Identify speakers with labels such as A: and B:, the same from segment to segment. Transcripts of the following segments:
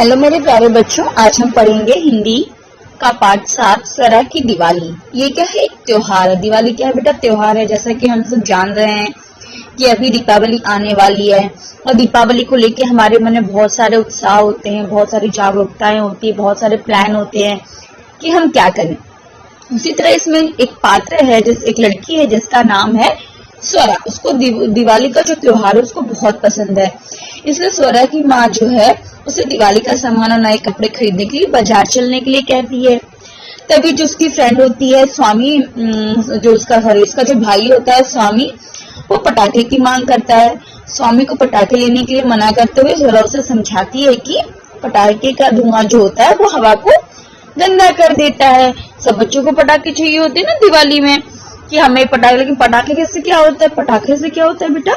A: Hello मेरे प्यारे बच्चों, आज हम पढ़ेंगे हिंदी का पाठ 7 स्वरा की दिवाली। ये क्या है? एक त्योहार है। दिवाली क्या है बेटा? त्योहार है। जैसा कि हम सब जान रहे हैं कि अभी दीपावली आने वाली है और दीपावली को लेके हमारे मन में बहुत सारे उत्साह होते हैं, बहुत सारी जागरूकताएं होती है, बहुत सारे प्लान होते हैं कि हम क्या करें। उसी तरह इसमें एक पात्र है, एक लड़की है जिसका नाम है स्वरा। उसको दिवाली का जो त्योहार है उसको बहुत पसंद है, इसलिए स्वरा की माँ जो है उसे दिवाली का सामान और नए कपड़े खरीदने के लिए बाजार चलने के लिए कहती है। तभी जो उसकी फ्रेंड होती है स्वामी, जो उसका जो भाई होता है स्वामी, वो पटाखे की मांग करता है। स्वामी को पटाखे लेने के लिए मना करते हुए स्वरा उसे समझाती है कि पटाखे का धुआं जो होता है वो हवा को गंदा कर देता है। सब बच्चों को पटाखे चाहिए होते हैं ना दिवाली में कि हमें पटाखे, लेकिन पटाखे से क्या होता है? पटाखे से क्या होता है बेटा?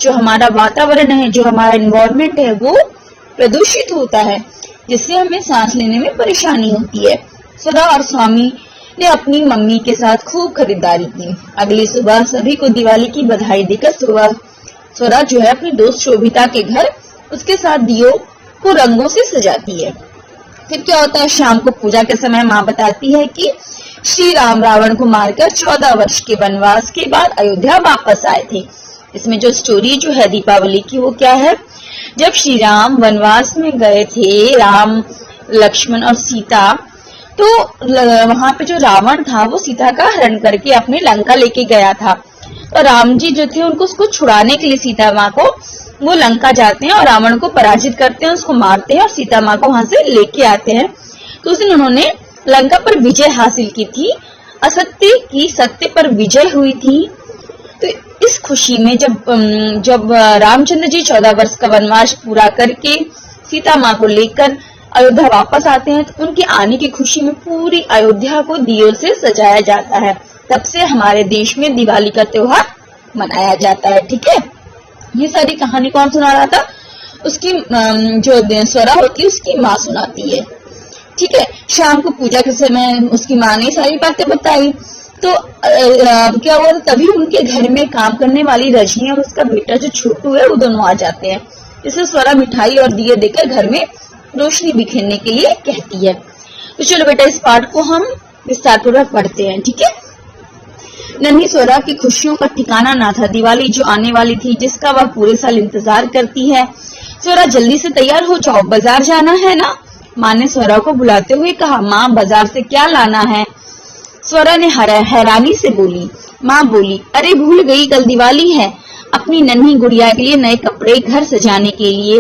A: जो हमारा वातावरण है, जो हमारा एनवायरमेंट है, वो प्रदूषित होता है, जिससे हमें सांस लेने में परेशानी होती है। स्वरा और स्वामी ने अपनी मम्मी के साथ खूब खरीदारी की। अगली सुबह सभी को दिवाली की बधाई देकर स्वरा जो है अपनी दोस्त शोभिता के घर उसके साथ दियों को रंगों से सजाती है। फिर क्या होता है? शाम को पूजा के समय माँ बताती है कि श्री राम रावण को मारकर 14 वर्ष के वनवास के बाद अयोध्या वापस आए थे। इसमें जो स्टोरी जो है दीपावली की वो क्या है? जब श्री राम वनवास में गए थे, राम, लक्ष्मण और सीता, तो वहां पे जो रावण था वो सीता का हरण करके अपनी लंका लेके गया था। तो राम जी जो थे उनको उसको छुड़ाने के लिए सीता माँ को वो लंका जाते हैं और रावण को पराजित करते हैं, उसको मारते हैं और सीता माँ को वहां से लेके आते हैं। तो उस दिन उन्होंने लंका पर विजय हासिल की थी, असत्य की सत्य पर विजय हुई थी। तो इस खुशी में जब रामचंद्र जी 14 वर्ष का वनवास पूरा करके सीता माँ को लेकर अयोध्या वापस आते हैं, तो उनके आने की खुशी में पूरी अयोध्या को दियों से सजाया जाता है। तब से हमारे देश में दिवाली का त्योहार मनाया जाता है। ठीक है, ये सारी कहानी कौन सुना रहा था? उसकी जो स्वरा होती है उसकी माँ सुनाती है। ठीक है, शाम को पूजा के समय उसकी माँ ने सारी बातें बताई। तो क्या हुआ? तभी उनके घर में काम करने वाली रजनी और उसका बेटा जो छोटू है वो दोनों आ जाते हैं। इसलिए स्वरा मिठाई और दिए देकर घर में रोशनी बिखेरने के लिए कहती है। तो चलो बेटा, इस पाठ को हम विस्तार पूर्वक पढ़ते हैं। ठीक है, नन्ही स्वरा की खुशियों का ठिकाना ना था। दिवाली जो आने वाली थी, जिसका वह पूरे साल इंतजार करती है। स्वरा जल्दी से तैयार हो जाओ, बाजार जाना है ना? माँ ने स्वरा को बुलाते हुए कहा। माँ, बाजार से क्या लाना है? स्वरा ने हैरानी से बोली। माँ बोली, अरे भूल गई, कल दिवाली है। अपनी नन्ही गुड़िया के लिए नए कपड़े, घर सजाने के लिए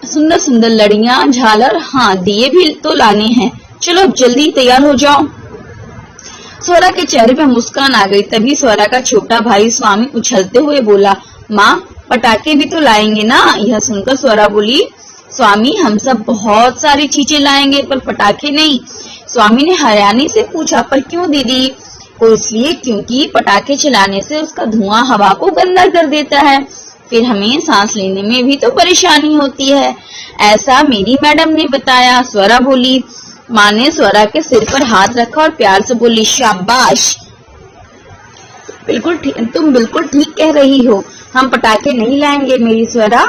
A: सुंदर सुंदर लड़ियां, झालर, हाँ दिए भी तो लाने हैं। चलो जल्दी तैयार हो जाओ। स्वरा के चेहरे पे मुस्कान आ गई। तभी स्वरा का छोटा भाई स्वामी उछलते हुए बोला, माँ पटाखे भी तो लाएंगे ना? यह सुनकर स्वरा बोली, स्वामी हम सब बहुत सारी चीजें लाएंगे पर पटाखे नहीं। स्वामी ने हैरानी से पूछा, पर क्यों दीदी? तो इसलिए क्योंकि पटाखे चलाने से उसका धुआं हवा को गंदा कर देता है, फिर हमें सांस लेने में भी तो परेशानी होती है, ऐसा मेरी मैडम ने बताया। स्वरा बोली। माँ ने स्वरा के सिर पर हाथ रखा और प्यार से बोली, शाबाश, तुम बिल्कुल ठीक कह रही हो, हम पटाखे नहीं लाएंगे। मेरी स्वरा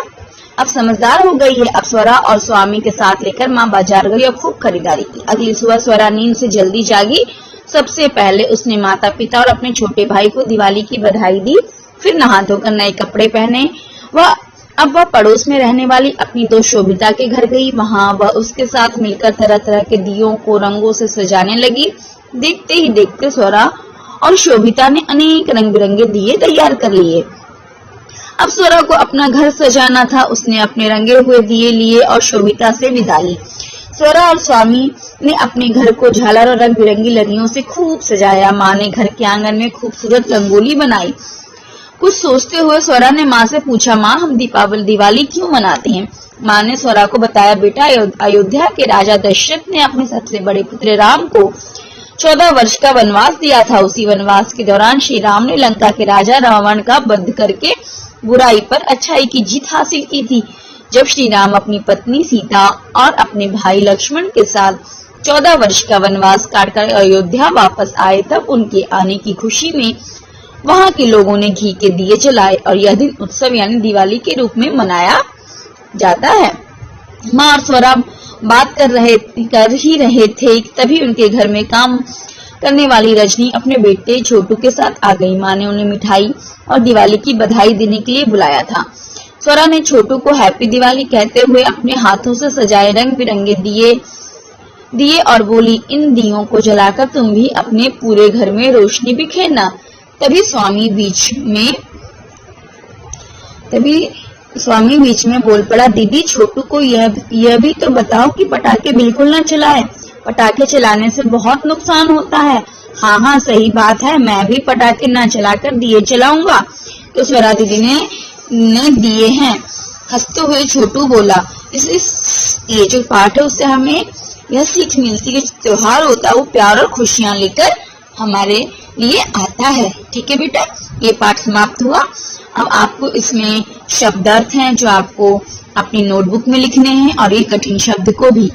A: अब समझदार हो गई है। अब स्वरा और स्वामी के साथ लेकर माँ बाजार गई और खूब खरीदारी की। अगली सुबह स्वरा नींद से जल्दी जागी। सबसे पहले उसने माता पिता और अपने छोटे भाई को दिवाली की बधाई दी। फिर नहा धोकर नए कपड़े पहने वह पड़ोस में रहने वाली अपनी दोस्त शोभिता के घर गई। वहां वह उसके साथ मिलकर तरह तरह के दियों को रंगों से सजाने लगी। देखते ही देखते स्वरा और शोभिता ने अनेक रंग बिरंगे दिए तैयार कर लिए। अब स्वरा को अपना घर सजाना था। उसने अपने रंगे हुए दिए लिए और शोभिता से विदा ली। स्वरा और स्वामी ने अपने घर को झालर और रंग बिरंगी लड़ियों से खूब सजाया। माँ ने घर के आंगन में खूबसूरत रंगोली बनाई। कुछ सोचते हुए स्वरा ने माँ से पूछा, माँ हम दिवाली क्यों मनाते हैं? माँ ने स्वरा को बताया, बेटा अयोध्या के राजा दशरथ ने अपने सबसे बड़े पुत्र राम को 14 वर्ष का वनवास दिया था। उसी वनवास के दौरान श्री राम ने लंका के राजा रावण का वध करके बुराई पर अच्छाई की जीत हासिल की थी। जब श्री राम अपनी पत्नी सीता और अपने भाई लक्ष्मण के साथ 14 वर्ष का वनवास काटकर अयोध्या वापस आए, तब उनके आने की खुशी में वहां के लोगों ने घी के दिए जलाए और यह दिन उत्सव यानी दिवाली के रूप में मनाया जाता है। माँ और स्वरा बात कर ही रहे थे, तभी उनके घर में काम करने वाली रजनी अपने बेटे छोटू के साथ आ गई। माँ ने उन्हें मिठाई और दिवाली की बधाई देने के लिए बुलाया था। स्वरा ने छोटू को हैप्पी दिवाली कहते हुए अपने हाथों से सजाए रंग बिरंगे दिए और बोली, इन दियों को जलाकर तुम भी अपने पूरे घर में रोशनी बिखेरना। तभी स्वामी बीच में बोल पड़ा, दीदी छोटू को यह भी तो बताओ कि पटाखे बिल्कुल न चलाए, पटाखे चलाने से बहुत नुकसान होता है। हाँ सही बात है, मैं भी पटाखे न चलाकर दिए चलाऊंगा। तो स्वरा दीदी ने दिए हैं। हंसते हुए छोटू बोला, ये जो पाठ है उससे हमें यह सीख मिलती है, त्योहार होता है वो प्यार और खुशियां लेकर हमारे लिए आता है। ठीक है बेटा, ये पाठ समाप्त हुआ। अब आपको इसमें शब्दार्थ हैं जो आपको अपनी नोटबुक में लिखने हैं और ये कठिन शब्द को भी।